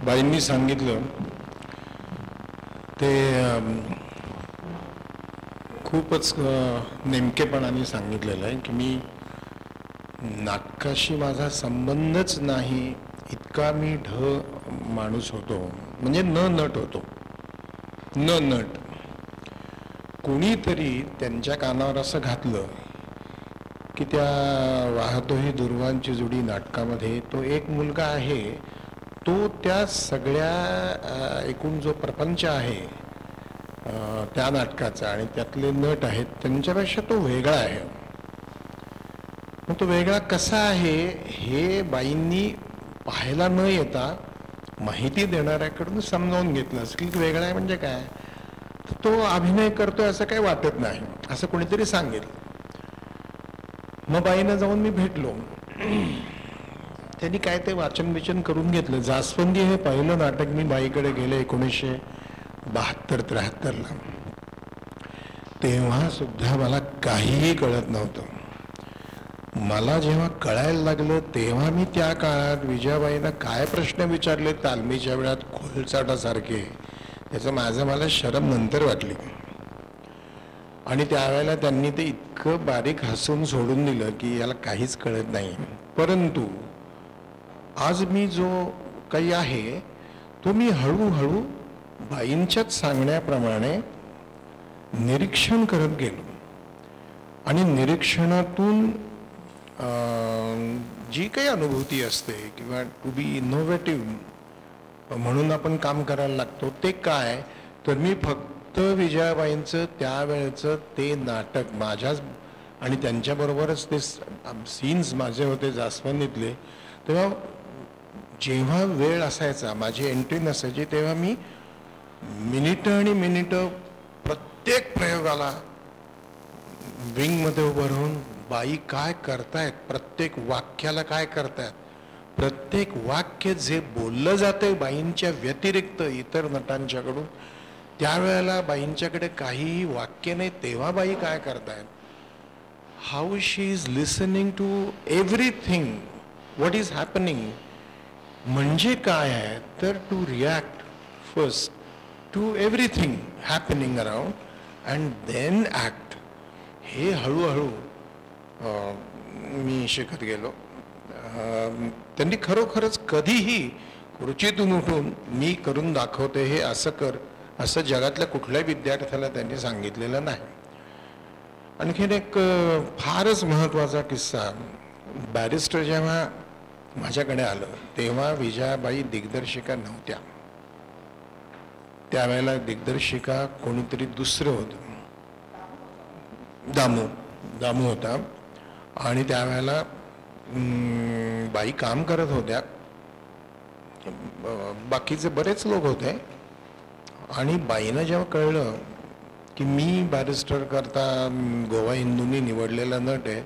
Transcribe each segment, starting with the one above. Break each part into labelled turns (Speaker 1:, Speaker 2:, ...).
Speaker 1: बाईंनी सांगितलं ते खूपच नेमकेपणाने सांगितलेलं आहे की मी नाटकाशी माझा संबंधच नाही इतका मी माणूस होतो, म्हणजे न नट होतो, न नट. कोणीतरी त्यांच्या कानावर असं घातलं की त्या वाहतो ही दुर्वांची जोडी नाटकामध्ये तो एक मुलगा आहे, तो त्या सगळ्या एकूण जो प्रपंच आहे त्या नाटकाचा आणि त्यातले नट आहेत त्यांच्यापेक्षा तो वेगळा आहे. मग तो वेगळा कसा आहे हे बाईंनी पाहायला न येता माहिती देणाऱ्याकडून समजावून घेतलं की वेगळा आहे म्हणजे काय, तर तो अभिनय करतोय असं काही वाटत नाही असं कोणीतरी सांगितलं. मग बाईंना जाऊन मी भेटलो. त्यांनी काय ते वाचन बिचन करून घेतलं. जास्वंदी हे पहिलं नाटक मी बाईकडे गेले 1972-73ला. तेव्हा सुद्धा मला काहीही कळत नव्हतं. मला जेव्हा कळायला लागलं तेव्हा मी त्या काळात विजयाबाईंना काय प्रश्न विचारले तालमीच्या वेळात खोलचाटासारखे, त्याचं मला शरम नंतर वाटली. आणि त्यावेळेला त्यांनी ते इतकं बारीक हसून सोडून दिलं की याला काहीच कळत नाही. परंतु आज मी जो काही आहे तो मी हळूहळू बाईंच्याच सांगण्याप्रमाणे निरीक्षण करत गेलो. आणि निरीक्षणातून जी काही अनुभूती असते किंवा टू बी इनोव्हेटिव्ह म्हणून आपण काम करायला लागतो ते काय, तर मी फक्त विजयाबाईंचं त्यावेळेचं ते नाटक माझ्याच आणि त्यांच्याबरोबरच ते सीन्स माझे होते जास्वंदीतले. तेव्हा जेव्हा वेळ असायचा माझी एंट्री नसायची तेव्हा मी मिनिटं आणि मिनिटं प्रत्येक प्रयोगाला विंगमध्ये उभं राहून बाई काय करतायत, प्रत्येक वाक्याला काय करतायत, प्रत्येक वाक्य जे बोललं जातंय बाईंच्या व्यतिरिक्त इतर नटांच्याकडून, त्यावेळेला बाईंच्याकडे काहीही वाक्य नाही तेव्हा बाई काय करतायत, how she is listening to everything what is happening. म्हणजे काय आहे तर to react first to everything happening around and then act. हे हळूहळू मी शिकत गेलो. त्यांनी खरोखरच कधीही खुर्चीतून उठून मी करून दाखवते हे असं कर असं जगातल्या कुठल्याही विद्यार्थ्याला त्यांनी सांगितलेलं नाही. आणखीन एक फारच महत्त्वाचा किस्सा, बॅरिस्टर जेव्हा माझ्याकडे आलं तेव्हा विजयाबाई दिग्दर्शिका नव्हत्या. त्यावेळेला दिग्दर्शिका कोणीतरी दुसरं होतं, दामू होता. आणि त्यावेळेला बाई काम करत होत्या, बाकीचे बरेच लोक होते. आणि बाईनं जेव्हा कळलं की मी बॅरिस्टर करता गोवा हिंदूंनी निवडलेला नट आहे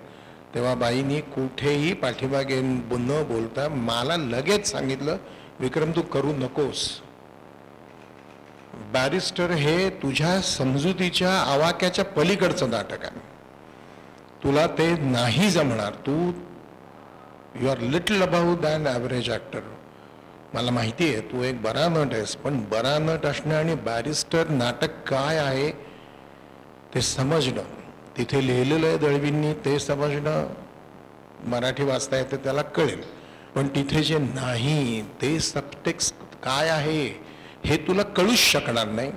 Speaker 1: तेव्हा बाईंनी कुठेही पाठीमागे न बोलता मला लगेच सांगितलं, विक्रम तू करू नकोस. बॅरिस्टर हे तुझ्या समजुतीच्या आवाक्याच्या पलीकडचं नाटक आहे, तुला ते नाही जमणार, तू you are little above than average actor. मला माहिती आहे तू एक बरा नट आहेस, पण बरा नट असणं आणि बॅरिस्टर नाटक काय आहे ते समजणं, तिथे लिहिलेलं आहे दळवींनी ते समजणं, मराठी वाचता येतं त्याला कळेल, पण तिथे जे नाही ते सबटेक्स्ट काय आहे हे तुला कळूच शकणार नाही,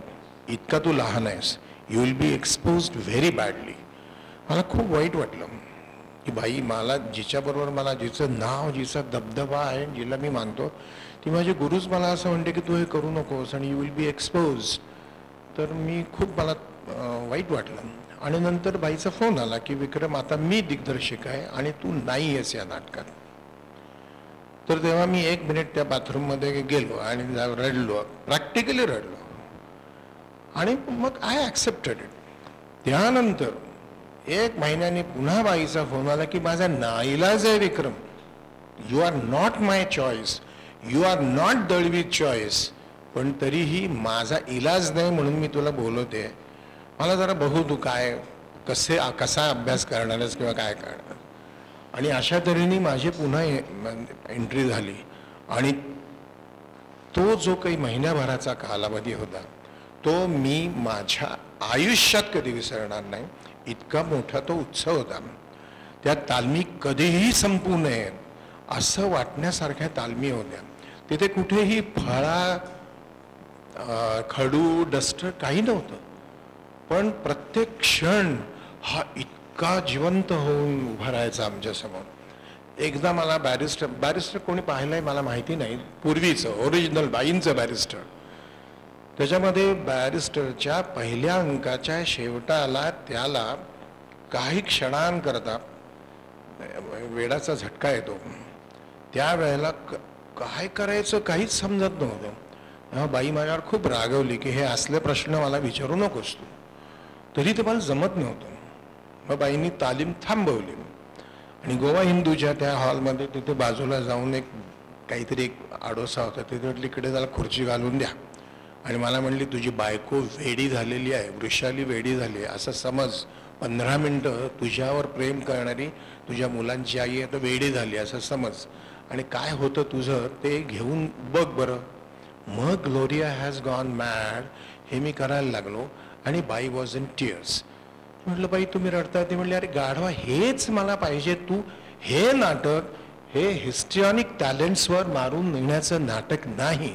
Speaker 1: इतका तू लहान आहेस, you will be exposed very badly. मला खूप वाईट वाटलं की बाई मला जिच्याबरोबर मला जिचं नाव जिचा दबदबा आहे जिला मी मानतो ती माझे गुरुच मला असं म्हणते की तू हे करू नकोस आणि यू विल बी एक्सपोज. तर मी खूप मला वाईट वाटलं. आणि नंतर बाईचा फोन आला की विक्रम आता मी दिग्दर्शक आहे आणि तू नाही आहेस या नाटकात. तर तेव्हा मी 1 मिनिट त्या बाथरूममध्ये गेलो आणि रडलो, प्रॅक्टिकली रडलो. आणि मग आय ॲक्सेप्टेड इट. त्यानंतर 1 महिन्याने पुन्हा बाईचा फोन आला की माझा नाईलाज आहे Vikram, you are not my choice, you are not Dalvi's choice, पण तरीही माझा इलाज नाही म्हणून मी तुला बोलवते, मला जरा बघू तू काय कसा अभ्यास करणार आहेस किंवा काय करणार. आणि अशा तऱ्हेने माझी पुन्हा एंट्री झाली. आणि तो जो काही महिन्याभराचा कालावधी होता तो मी माझ्या आयुष्यात कधी विसरणार नाही. इतका मोठा तो उत्सव होता. त्या तालमी कधीही संपू नये असं वाटण्यासारख्या तालमी होत्या. तिथे कुठेही फळा खडू डस्टर काही नव्हतं, पण प्रत्येक क्षण हा इतका जिवंत होऊन उभा राहायचा आमच्यासमोर. एकदा मला बॅरिस्टर कोणी पाहिलंय मला माहिती नाही, पूर्वीचं ओरिजिनल बाईंचं बॅरिस्टर, त्याच्यामध्ये बॅरिस्टरच्या पहिल्या अंकाच्या शेवटाला त्याला काही क्षणांकरता वेडाचा झटका येतो. त्यावेळेला काय करायचं काहीच समजत नव्हतं. तेव्हा बाई माझ्यावर खूप रागवली की हे असले प्रश्न मला विचारू नकोस तू. तरी ते मला जमत नव्हतं. मग बाईंनी तालीम थांबवली आणि गोवा हिंदूच्या त्या हॉलमध्ये तिथे बाजूला जाऊन एक काहीतरी एक आडोसा होता, तिथे म्हटली इकडे त्याला खुर्ची घालून द्या आणि मला म्हणली तुझी बायको वेडी झालेली आहे, वृषाली वेडी झाली आहे असं समज. 15 मिनटं तुझ्यावर प्रेम करणारी तुझ्या मुलांची आई आहे तर वेडी झाली असं समज, आणि काय होतं तुझं ते घेऊन बघ बरं. मग ग्लोरिया हॅज गॉन मॅड हे मी करायला लागलो आणि बाई वॉज इन टीयर्स. म्हटलं बाई तुम्ही रडताय? ते म्हणले अरे गाढवा हेच मला पाहिजे, तू हे नाटक हे हिस्ट्रॉनिक टॅलेंट्सवर मारून नेण्याचं नाटक नाही.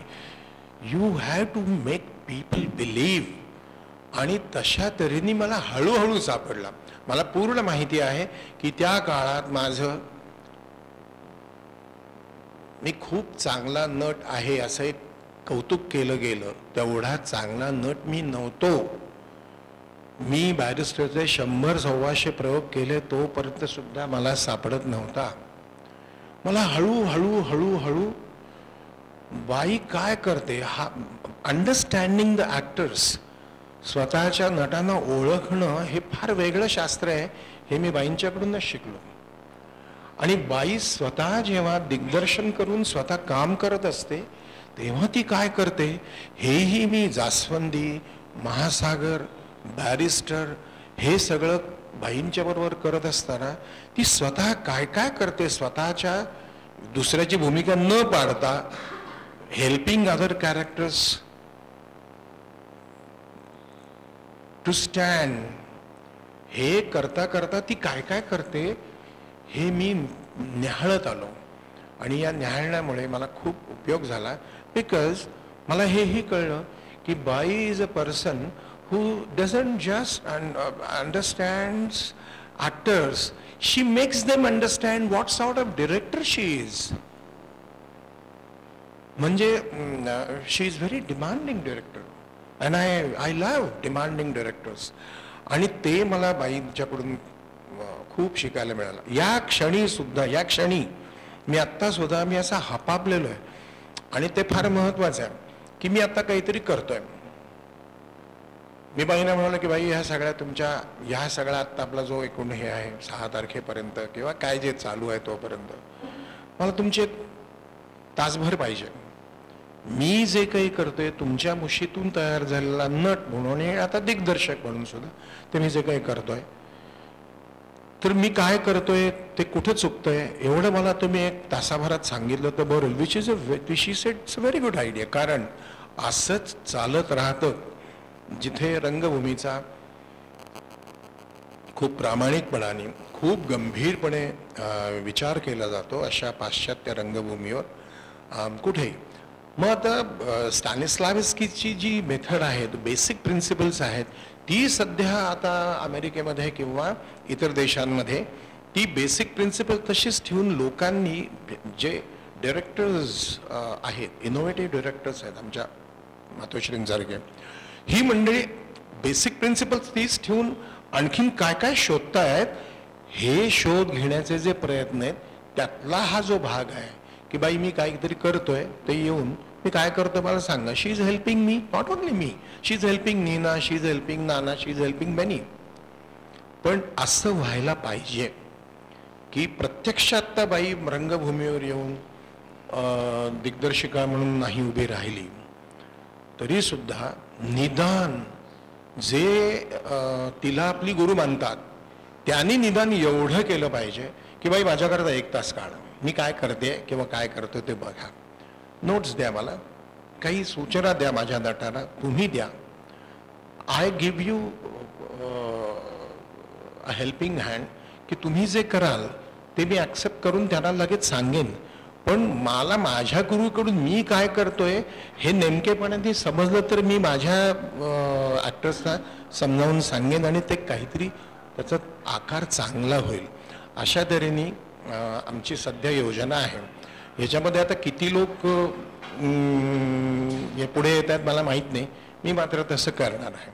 Speaker 1: You have to make people believe. आणि तशा तऱ्हेने मला हळूहळू सापडला. मला पूर्ण माहिती आहे की त्या काळात माझं मी खूप चांगला नट आहे असं एक कौतुक केलं गेलं. तेवढा चांगला नट मी नव्हतो. मी बॅरिस्टरचे 100-125 प्रयोग केले तोपर्यंत सुद्धा मला सापडत नव्हता. मला हळूहळू हळूहळू बाई काय करते हा अंडरस्टँडिंग द ॲक्टर्स, स्वतःच्या नटांना ओळखणं हे फार वेगळं शास्त्र आहे. हे मी बाईंच्याकडूनच शिकलो. आणि बाई स्वतः जेव्हा दिग्दर्शन करून स्वतः काम करत असते तेव्हा ती काय करते हेही मी जास्वंदी, महासागर, बॅरिस्टर हे सगळं बाईंच्या बरोबर करत असताना ती स्वतः काय काय करते, स्वतःच्या दुसऱ्याची भूमिका न पाडता helping other characters to stand, हे करता करता ती काय काय करते हे मी न्याहाळत आलो. आणि या न्याहाळण्यामुळे मला खूप उपयोग झाला. बिकॉज मला हेही कळलं की बाई is a person who doesn't just understands actors, she makes them understand what sort of director she is. म्हणजे she is very demanding director and I love demanding directors. आणि ते मला बाईंच्याकडून खूप शिकायला मिळालं. या क्षणी मी आत्ता सुद्धा मी असा हपापलेलो आहे आणि ते फार महत्वाचं आहे की मी आता काहीतरी करतोय. मी बाईंना म्हणालो की बाई ह्या सगळ्या आत्ता आपला जो एकूण हे आहे 6 तारखेपर्यंत किंवा काय जे चालू आहे तोपर्यंत मला तुमचे एक तासभर पाहिजे. मी जे काही करतोय तुमच्या मुशीतून तयार झालेला नट म्हणून आणि आता दिग्दर्शक म्हणून सुद्धा ते मी जे काही करतोय तर मी काय करतोय ते कुठे चुकतंय एवढं मला तुम्ही एक तासाभरात सांगितलं तर बरं. Which is it's a very good idea. कारण असंच चालत राहतं जिथे रंगभूमीचा खूप प्रामाणिकपणाने खूप गंभीरपणे विचार केला जातो अशा पाश्चात्य रंगभूमीवर कुठे. मग आता स्टॅनिस्लाव्स्कीची जी मेथड आहे, बेसिक प्रिन्सिपल्स आहेत, ती सध्या आता अमेरिकेमध्ये किंवा इतर देशांमध्ये ती बेसिक प्रिन्सिपल तशीच ठेवून लोकांनी जे डायरेक्टर्स आहेत, इनोव्हेटिव्ह डायरेक्टर्स आहेत आमच्या मातोश्रींसारखे, ही मंडळी बेसिक प्रिन्सिपल्स तीच ठेवून आणखीन काय काय शोधतायत हे शोध घेण्याचे जे प्रयत्न आहेत त्यातला हा जो भाग आहे की बाई मी काहीतरी करतोय ते येऊन मी काय करतो मला सांगा. She is helping me, not only me, she is helping Nina, she is helping Nana, she is helping many. पण असं व्हायला पाहिजे की प्रत्यक्षात त्या बाई रंगभूमीवर येऊन दिग्दर्शिका म्हणून नाही उभी राहिली तरी सुद्धा निदान जे तिला आपली गुरु मानतात त्यांनी निदान एवढं केलं पाहिजे की बाई माझ्याकरता 1 तास काढ, मी काय करते किंवा काय करतो ते बघा, नोट्स द्या मला, काही सूचना द्या माझ्या नटाला, तुम्ही द्या. I give you a helping hand, की तुम्ही जे कराल ते मी ॲक्सेप्ट करून त्यांना लगेच सांगेन. पण मला माझ्या गुरुकडून मी काय करतोय हे नेमकेपणाने समजलं तर मी माझ्या ॲक्टर्सना समजावून सांगेन आणि ते काहीतरी त्याचा आकार चांगला होईल. अशा तऱ्हेने आमची सध्या योजना आहे. ह्याच्यामध्ये आता किती लोक पुढे येतात मला माहीत नाही, मी मात्र तसं करणार आहे.